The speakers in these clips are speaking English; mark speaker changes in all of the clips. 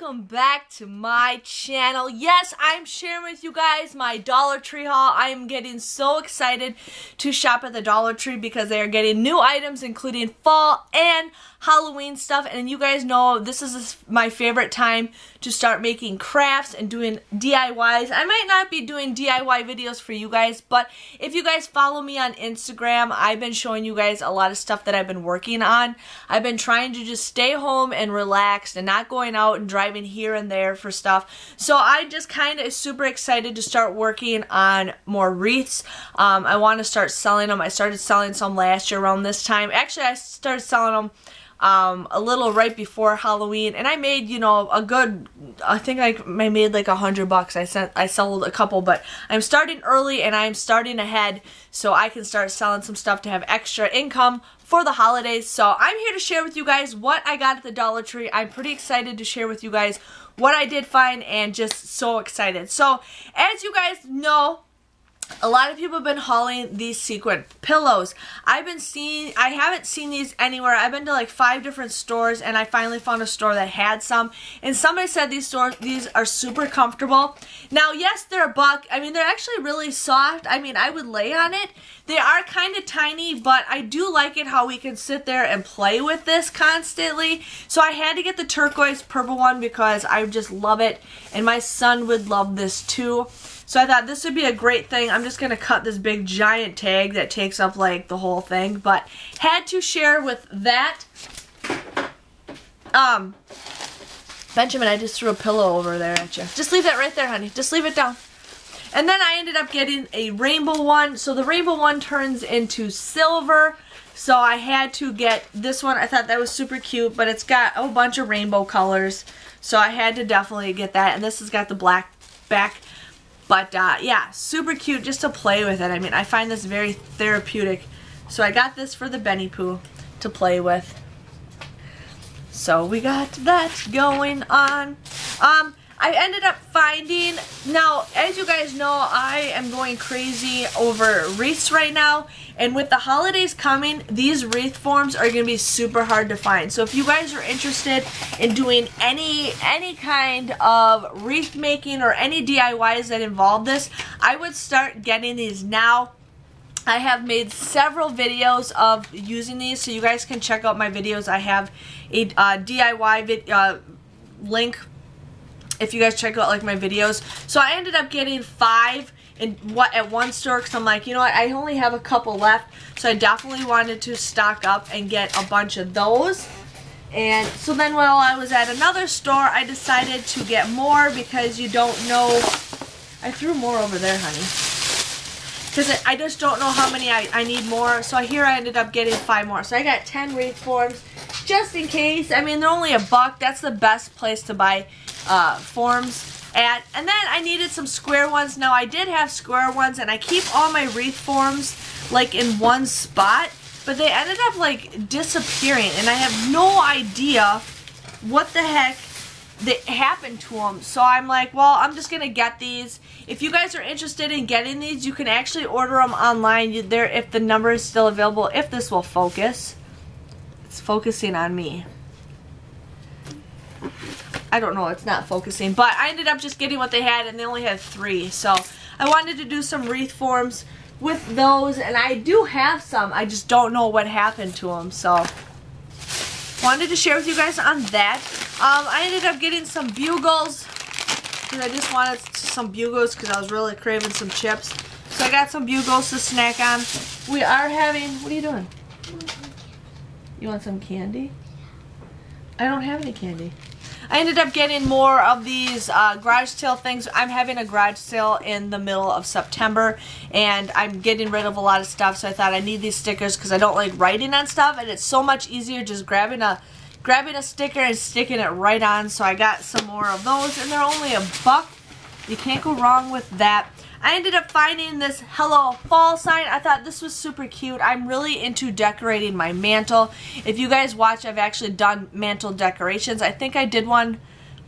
Speaker 1: welcome back to my channel. Yes, I'm sharing with you guys my Dollar Tree haul. I am getting so excited to shop at the Dollar Tree because they are getting new items including fall and Halloween stuff, and you guys know this is my favorite time to start making crafts and doing DIYs. I might not be doing DIY videos for you guys, but if you guys follow me on Instagram, I've been showing you guys a lot of stuff that I've been working on. I've been trying to just stay home and relax and not going out and driving here and there for stuff. So I just kind of super excited to start working on more wreaths. I want to start selling them. I started selling some last year around this time. Actually, I started selling them a little right before Halloween, and I made, you know, a good, I think I made like $100. I sold a couple, but I'm starting early and I'm starting ahead so I can start selling some stuff to have extra income for the holidays. So I'm here to share with you guys what I got at the Dollar Tree. I'm pretty excited to share with you guys what I did find and just so excited. So as you guys know, a lot of people have been hauling these sequin pillows. I haven't seen these anywhere. I've been to like 5 different stores, and I finally found a store that had some. And somebody said these are super comfortable. Now, yes, they're $1. I mean, they're actually really soft. I mean, I would lay on it. They are kind of tiny, but I do like it how we can sit there and play with this constantly. So I had to get the turquoise purple one because I just love it, and my son would love this too. So I thought this would be a great thing. I'm just going to cut this big giant tag that takes up like the whole thing. But had to share with that. Benjamin, I just threw a pillow over there at you. Just leave that right there, honey. Just leave it down. And then I ended up getting a rainbow one. So the rainbow one turns into silver. So I had to get this one. I thought that was super cute, but it's got a bunch of rainbow colors. So I had to definitely get that. And this has got the black back. But yeah, super cute just to play with it. I mean, I find this very therapeutic. So I got this for the Benny Pooh to play with. So we got that going on. I ended up finding, now as you guys know, I am going crazy over wreaths right now, and with the holidays coming, these wreath forms are going to be super hard to find. So if you guys are interested in doing any kind of wreath making or any DIYs that involve this, I would start getting these now. I have made several videos of using these, so you guys can check out my videos. I have a DIY link if you guys check out like my videos. So I ended up getting 5 at one store because I'm like, you know what, I only have a couple left, so I definitely wanted to stock up and get a bunch of those. And so then while I was at another store, I decided to get more because you don't know. I threw more over there, honey, because I just don't know how many I need more. So here I ended up getting 5 more. So I got 10 wreath forms just in case. I mean, they're only $1. That's the best place to buy forms at. And then I needed some square ones. Now I did have square ones, and I keep all my wreath forms like in one spot, but they ended up like disappearing, and I have no idea what the heck that happened to them. So I'm like, well, I'm just gonna get these. If you guys are interested in getting these, you can actually order them online if the number is still available. If this will focus. It's focusing on me. I don't know, it's not focusing, but I ended up just getting what they had, and they only had 3. So I wanted to do some wreath forms with those, and I do have some. I just don't know what happened to them. So wanted to share with you guys on that. I ended up getting some bugles because I just wanted some bugles because I was really craving some chips. So I got some bugles to snack on. We are having, what are you doing? You want some candy? I don't have any candy. I ended up getting more of these garage sale things. I'm having a garage sale in the middle of September, and I'm getting rid of a lot of stuff, so I thought I need these stickers because I don't like writing on stuff, and it's so much easier just grabbing a sticker and sticking it right on. So I got some more of those, and they're only $1. You can't go wrong with that. I ended up finding this Hello Fall sign. I thought this was super cute. I'm really into decorating my mantle. If you guys watch, I've actually done mantle decorations. I think I did one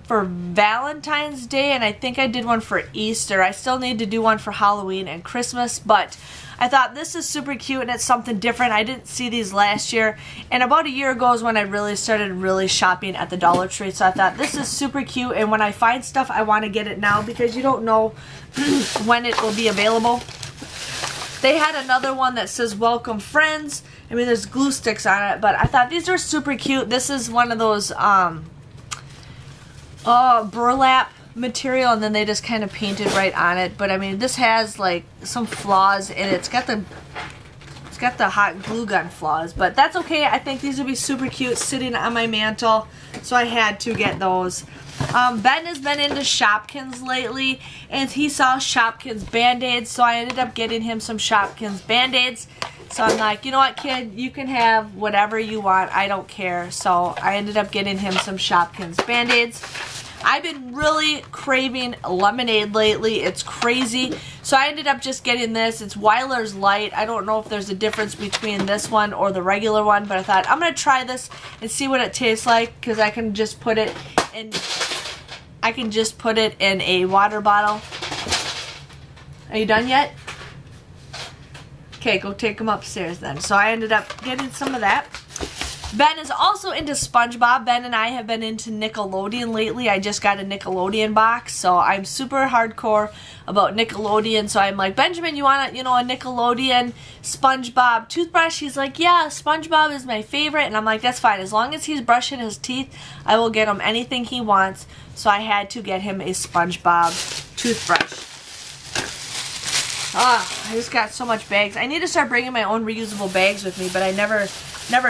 Speaker 1: for Valentine's Day, and I think I did one for Easter. I still need to do one for Halloween and Christmas, but I thought this is super cute and it's something different. I didn't see these last year, and about a year ago is when I really started shopping at the Dollar Tree, so I thought this is super cute, and when I find stuff I want to get it now because you don't know when it will be available. They had another one that says welcome friends. I mean, there's glue sticks on it, but I thought these were super cute. This is one of those burlap material, and then they just kind of painted right on it. But I mean, this has like some flaws in it. It's got the hot glue gun flaws, but that's okay. I think these would be super cute sitting on my mantle, so I had to get those. Ben has been into Shopkins lately, and he saw Shopkins Band-Aids, so I ended up getting him some Shopkins Band-Aids. So I'm like, you know what, kid, you can have whatever you want, I don't care. So I ended up getting him some Shopkins Band-Aids. I've been really craving lemonade lately. It's crazy. So I ended up just getting this. It's Weiler's Light. I don't know if there's a difference between this one or the regular one, but I thought I'm going to try this and see what it tastes like, because I can just put it in a water bottle. Are you done yet? Okay, go take them upstairs then. So I ended up getting some of that. Ben is also into SpongeBob. Ben and I have been into Nickelodeon lately. I just got a Nickelodeon box, so I'm super hardcore about Nickelodeon. So I'm like, Benjamin, you want a Nickelodeon SpongeBob toothbrush? He's like, yeah, SpongeBob is my favorite. And I'm like, that's fine. As long as he's brushing his teeth, I will get him anything he wants. So I had to get him a SpongeBob toothbrush. I just got so much bags. I need to start bringing my own reusable bags with me, but I never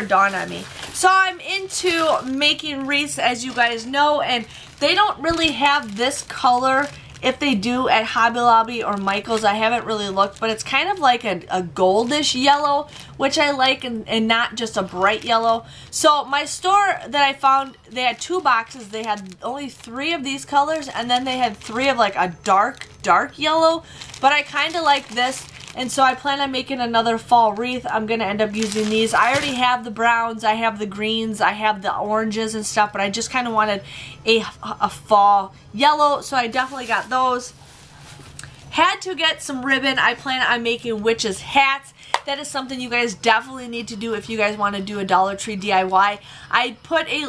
Speaker 1: dawned on me. So I'm into making wreaths, as you guys know, and they don't really have this color. If they do at Hobby Lobby or Michael's, I haven't really looked, but it's kind of like a goldish yellow, which I like, and not just a bright yellow. So my store that I found, they had 2 boxes. They had only 3 of these colors, and then they had 3 of like a dark yellow, but I kind of like this. And so I plan on making another fall wreath. I'm going to end up using these. I already have the browns, I have the greens, I have the oranges and stuff, but I just kind of wanted a fall yellow, so I definitely got those. Had to get some ribbon. I plan on making witches' hats. That is something you guys definitely need to do if you guys want to do a Dollar Tree DIY. I put a,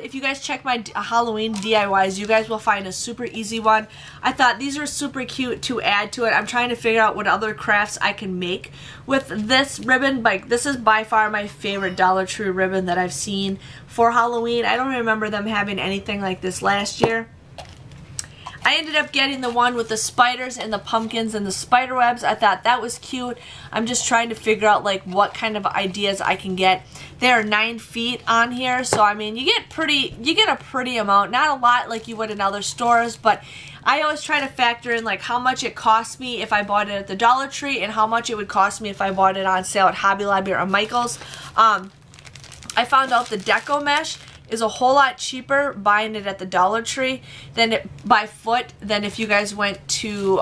Speaker 1: if you guys check my Halloween DIYs, you guys will find a super easy one. I thought these are super cute to add to it. I'm trying to figure out what other crafts I can make with this ribbon. Like, this is by far my favorite Dollar Tree ribbon that I've seen for Halloween. I don't remember them having anything like this last year. I ended up getting the one with the spiders and the pumpkins and the spider webs. I thought that was cute. I'm just trying to figure out like what kind of ideas I can get. There are 9 feet on here, so I mean you get a pretty amount. Not a lot like you would in other stores, but I always try to factor in like how much it cost me if I bought it at the Dollar Tree and how much it would cost me if I bought it on sale at Hobby Lobby or Michael's. I found out the deco mesh is a whole lot cheaper buying it at the Dollar Tree than by foot than if you guys went to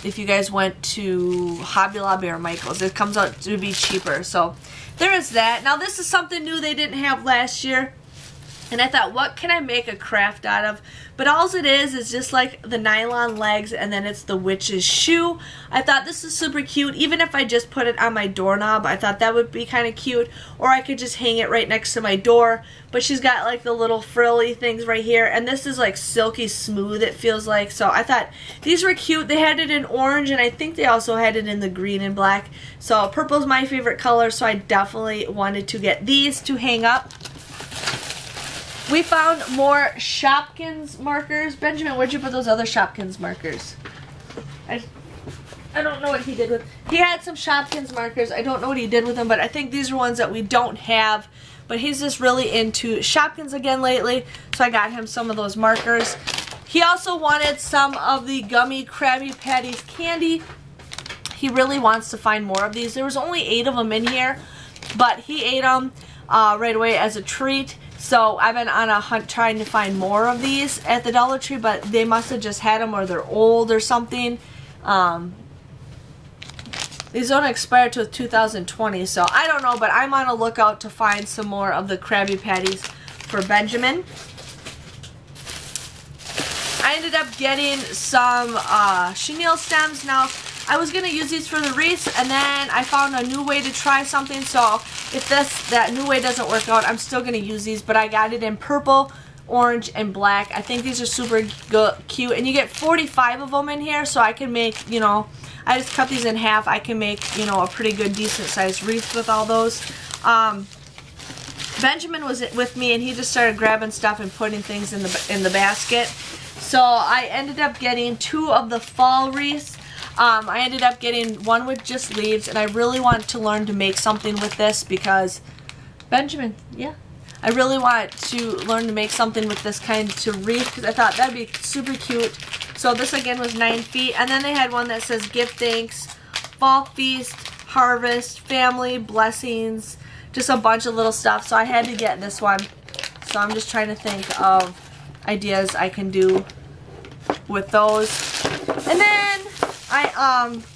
Speaker 1: if you guys went to Hobby Lobby or Michael's. It comes out to be cheaper. So there is that. Now this is something new they didn't have last year. And I thought, what can I make a craft out of? But all it is just like the nylon legs, and then it's the witch's shoe. I thought this is super cute. Even if I just put it on my doorknob, I thought that would be kind of cute. Or I could just hang it right next to my door. But she's got like the little frilly things right here. And this is like silky smooth, it feels like. So I thought these were cute. They had it in orange, and I think they also had it in the green and black. So purple's my favorite color, so I definitely wanted to get these to hang up. We found more Shopkins markers. Benjamin, where'd you put those other Shopkins markers? I don't know what he did with. He had some Shopkins markers. I don't know what he did with them, but I think these are ones that we don't have. But he's just really into Shopkins again lately, so I got him some of those markers. He also wanted some of the gummy Krabby Patties candy. He really wants to find more of these. There was only 8 of them in here, but he ate them right away as a treat. So I've been on a hunt trying to find more of these at the Dollar Tree, but they must have just had them or they're old or something. These don't expire till 2020, so I don't know, but I'm on a lookout to find some more of the Krabby Patties for Benjamin. I ended up getting some chenille stems. Now, I was going to use these for the wreaths, and then I found a new way to try something. So if that new way doesn't work out, I'm still going to use these. But I got it in purple, orange, and black. I think these are super cute. And you get 45 of them in here, so I can make, you know, I just cut these in half. I can make, you know, a pretty good, decent-sized wreath with all those. Benjamin was with me, and he just started grabbing stuff and putting things in the basket. So I ended up getting 2 of the fall wreaths. I ended up getting one with just leaves, and I really want to learn to make something with this because Benjamin, yeah, I really want to learn to make something with this kind of wreath because I thought that'd be super cute. So this again was 9 feet, and then they had one that says give thanks, fall feast, harvest, family, blessings, just a bunch of little stuff. So I had to get this one. So I'm just trying to think of ideas I can do with those. And then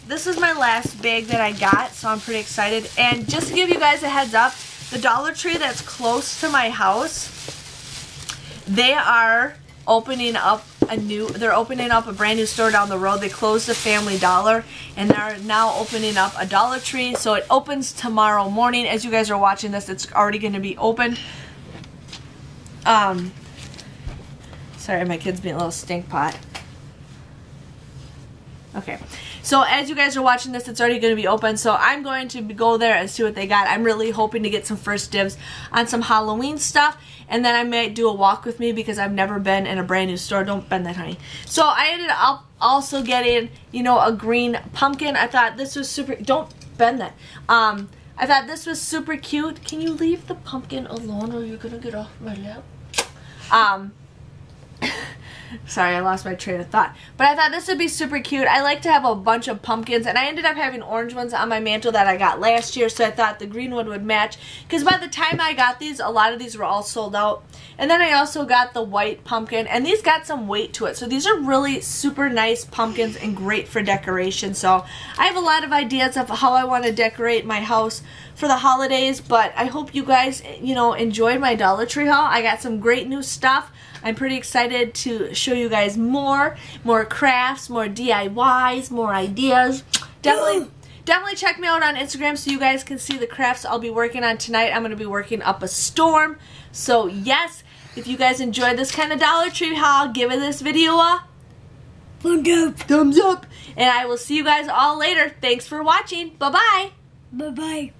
Speaker 1: this is my last bag that I got, so I'm pretty excited. And just to give you guys a heads up, the Dollar Tree that's close to my house, they are opening up they're opening up a brand new store down the road. They closed the Family Dollar, and they're now opening up a Dollar Tree. So it opens tomorrow morning. As you guys are watching this, it's already going to be open. Sorry, my kid's being a little stink pot. Okay, so as you guys are watching this, it's already going to be open, so I'm going to go there and see what they got. I'm really hoping to get some first dibs on some Halloween stuff, and then I might do a walk with me because I've never been in a brand new store. Don't bend that, honey. So I ended up also getting, you know, a green pumpkin. I thought this was super, don't bend that. I thought this was super cute. Can you leave the pumpkin alone or you're going to get off my lap? Sorry, I lost my train of thought. But I thought this would be super cute. I like to have a bunch of pumpkins, and I ended up having orange ones on my mantle that I got last year, so I thought the green one would match. Because by the time I got these, a lot of these were all sold out. And then I also got the white pumpkin, and these got some weight to it. So these are really super nice pumpkins and great for decoration. So I have a lot of ideas of how I want to decorate my house for the holidays, but I hope you guys, you know, enjoyed my Dollar Tree haul. I got some great new stuff. I'm pretty excited to show you guys more crafts, more DIYs, more ideas. Definitely check me out on Instagram so you guys can see the crafts I'll be working on tonight. I'm going to be working up a storm. So yes, if you guys enjoyed this kind of Dollar Tree haul, give this video a thumbs up. And I will see you guys all later. Thanks for watching. Bye-bye.
Speaker 2: Bye-bye.